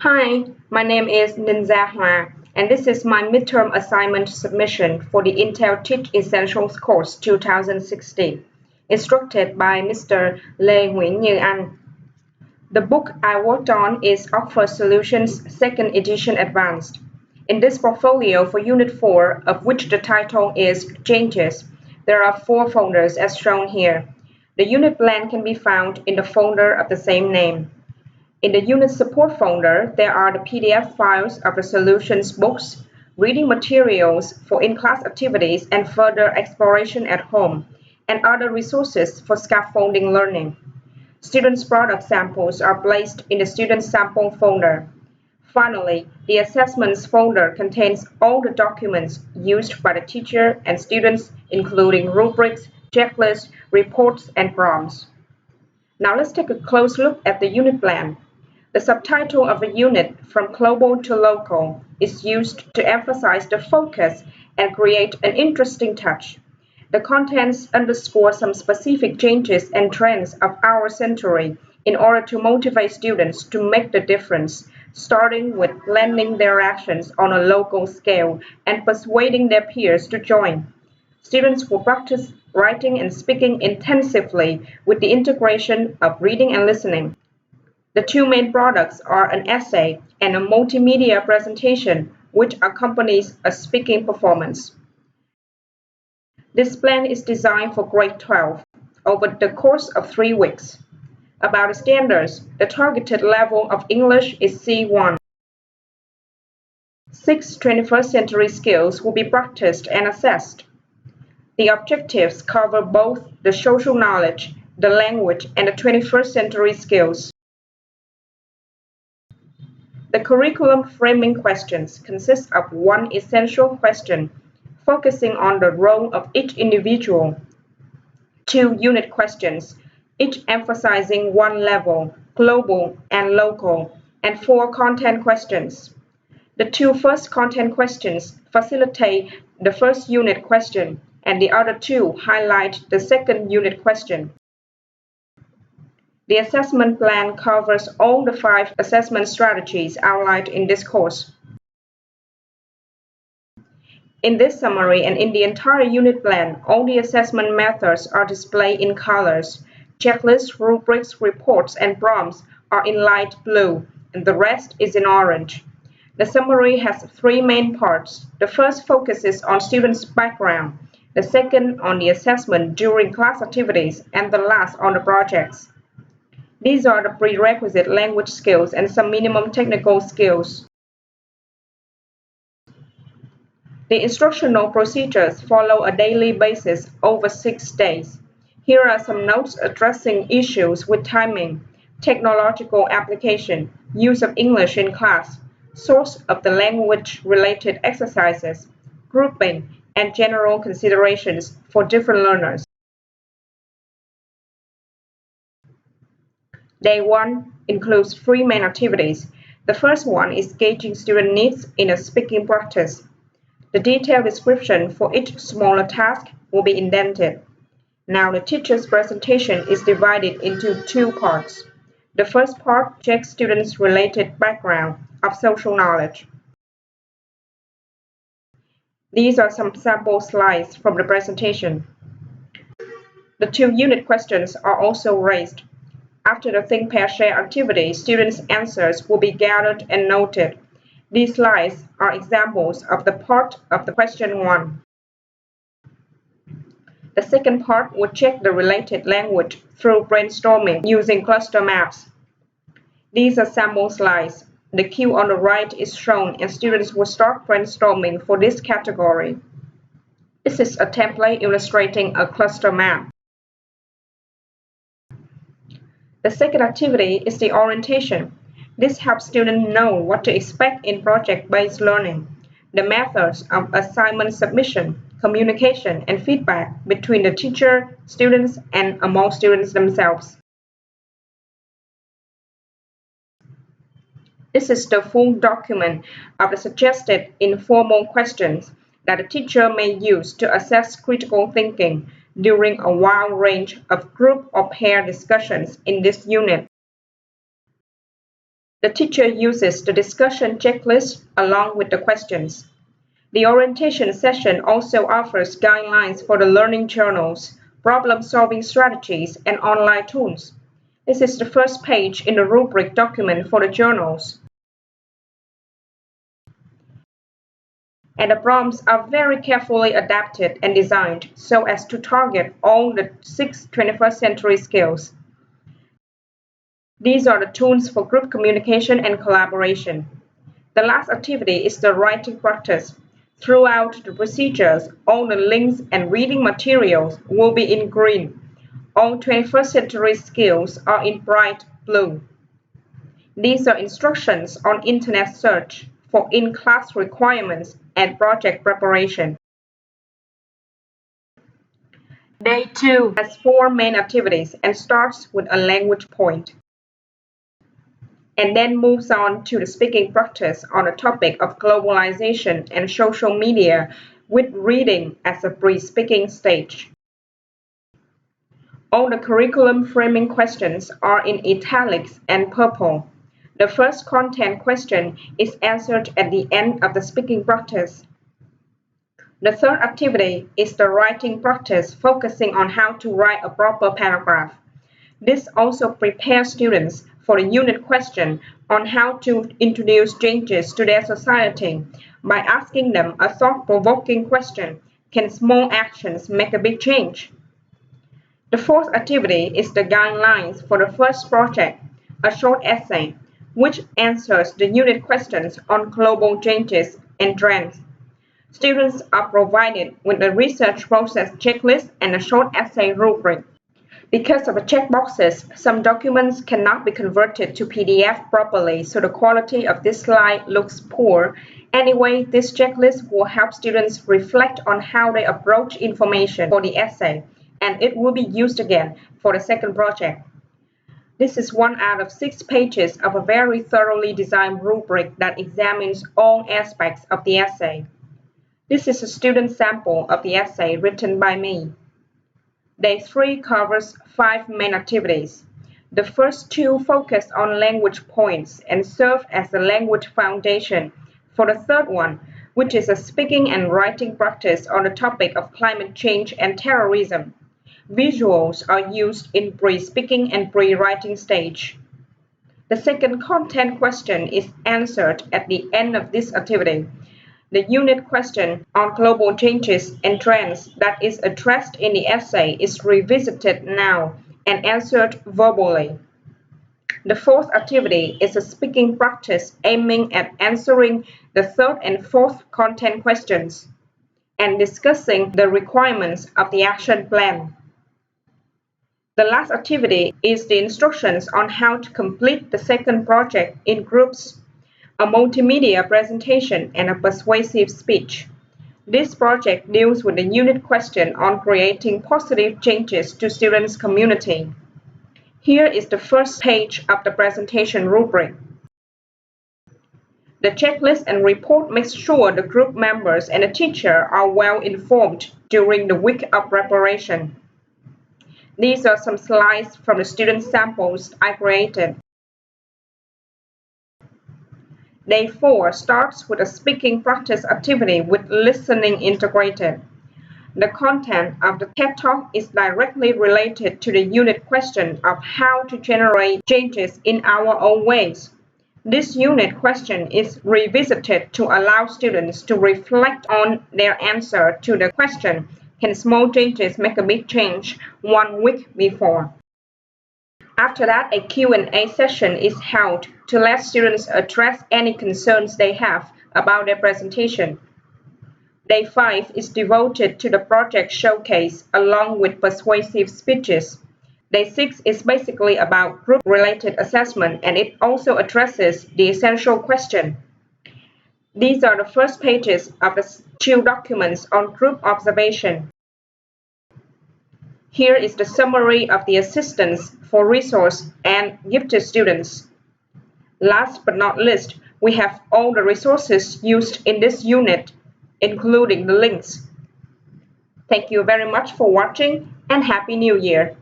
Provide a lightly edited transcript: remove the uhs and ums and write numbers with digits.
Hi, my name is Ninh, and this is my midterm assignment submission for the Intel Teach Essentials course 2016, instructed by Mr. Lê Nguyễn Như Anh. The book I worked on is Oxford Solutions 2nd Edition Advanced. In this portfolio for Unit 4, of which the title is Changes, there are 4 folders as shown here. The unit plan can be found in the folder of the same name. In the Unit Support folder, there are the PDF files of the solutions books, reading materials for in-class activities and further exploration at home, and other resources for scaffolding learning. Students' product samples are placed in the Student Sample folder. Finally, the Assessments folder contains all the documents used by the teacher and students, including rubrics, checklists, reports, and prompts. Now let's take a close look at the unit plan. The subtitle of a unit, From Global to Local, is used to emphasize the focus and create an interesting touch. The contents underscore some specific changes and trends of our century in order to motivate students to make the difference, starting with planning their actions on a local scale and persuading their peers to join. Students will practice writing and speaking intensively with the integration of reading and listening. The 2 main products are an essay and a multimedia presentation which accompanies a speaking performance. This plan is designed for grade 12 over the course of 3 weeks. About the standards, the targeted level of English is C1. 6 21st century skills will be practiced and assessed. The objectives cover both the social knowledge, the language, and the 21st century skills. The curriculum framing questions consist of 1 essential question, focusing on the role of each individual, 2 unit questions, each emphasizing 1 level, global and local, and 4 content questions. The 2 first content questions facilitate the first unit question, and the other 2 highlight the second unit question. The assessment plan covers all the 5 assessment strategies outlined in this course. In this summary and in the entire unit plan, all the assessment methods are displayed in colors. Checklists, rubrics, reports, and prompts are in light blue, and the rest is in orange. The summary has 3 main parts. The first focuses on students' background, the second on the assessment during class activities, and the last on the projects. These are the prerequisite language skills and some minimum technical skills. The instructional procedures follow a daily basis over 6 days. Here are some notes addressing issues with timing, technological application, use of English in class, source of the language-related exercises, grouping, and general considerations for different learners. Day 1 includes 3 main activities. The first one is gauging student needs in a speaking practice. The detailed description for each smaller task will be indented. Now the teacher's presentation is divided into 2 parts. The first part checks students' related background of social knowledge. These are some sample slides from the presentation. The 2 unit questions are also raised. After the Think, Pair, Share activity, students' answers will be gathered and noted. These slides are examples of the part of the question 1. The second part will check the related language through brainstorming using cluster maps. These are sample slides. The cue on the right is shown and students will start brainstorming for this category. This is a template illustrating a cluster map. The second activity is the orientation. This helps students know what to expect in project-based learning, the methods of assignment submission, communication, and feedback between the teacher, students, and among students themselves. This is the full document of the suggested informal questions that a teacher may use to assess critical thinking during a wide range of group or pair discussions in this unit. The teacher uses the discussion checklist along with the questions. The orientation session also offers guidelines for the learning journals, problem-solving strategies, and online tools. This is the first page in the rubric document for the journals. And the prompts are very carefully adapted and designed so as to target all the 6 21st century skills. These are the tools for group communication and collaboration. The last activity is the writing practice. Throughout the procedures, all the links and reading materials will be in green. All 21st century skills are in bright blue. These are instructions on internet search for in-class requirements and project preparation. Day 2 has 4 main activities and starts with a language point, and then moves on to the speaking practice on the topic of globalization and social media with reading as a pre-speaking stage. All the curriculum framing questions are in italics and purple. The first content question is answered at the end of the speaking practice. The third activity is the writing practice focusing on how to write a proper paragraph. This also prepares students for the unit question on how to introduce changes to their society by asking them a thought-provoking question: can small actions make a big change? The fourth activity is the guidelines for the first project, a short essay, which answers the unit questions on global changes and trends. Students are provided with a research process checklist and a short essay rubric. Because of the checkboxes, some documents cannot be converted to PDF properly, so the quality of this slide looks poor. Anyway, this checklist will help students reflect on how they approach information for the essay, and it will be used again for the second project. This is 1 out of 6 pages of a very thoroughly designed rubric that examines all aspects of the essay. This is a student sample of the essay written by me. Day 3 covers 5 main activities. The first 2 focus on language points and serve as the language foundation for the third one, which is a speaking and writing practice on the topic of climate change and terrorism. Visuals are used in pre-speaking and pre-writing stage. The second content question is answered at the end of this activity. The unit question on global changes and trends that is addressed in the essay is revisited now and answered verbally. The fourth activity is a speaking practice aiming at answering the third and fourth content questions and discussing the requirements of the action plan. The last activity is the instructions on how to complete the second project in groups, a multimedia presentation, and a persuasive speech. This project deals with the unit question on creating positive changes to students' community. Here is the first page of the presentation rubric. The checklist and report makes sure the group members and the teacher are well informed during the week of preparation. These are some slides from the student samples I created. Day 4 starts with a speaking practice activity with listening integrated. The content of the TED Talk is directly related to the unit question of how to generate changes in our own ways. This unit question is revisited to allow students to reflect on their answer to the question, can small changes make a big change, 1 week before. After that, a Q&A session is held to let students address any concerns they have about their presentation. Day 5 is devoted to the project showcase along with persuasive speeches. Day 6 is basically about group-related assessment, and it also addresses the essential question. These are the first pages of the 2 documents on group observation. Here is the summary of the assistance for resource and gifted students. Last but not least, we have all the resources used in this unit, including the links. Thank you very much for watching and Happy New Year!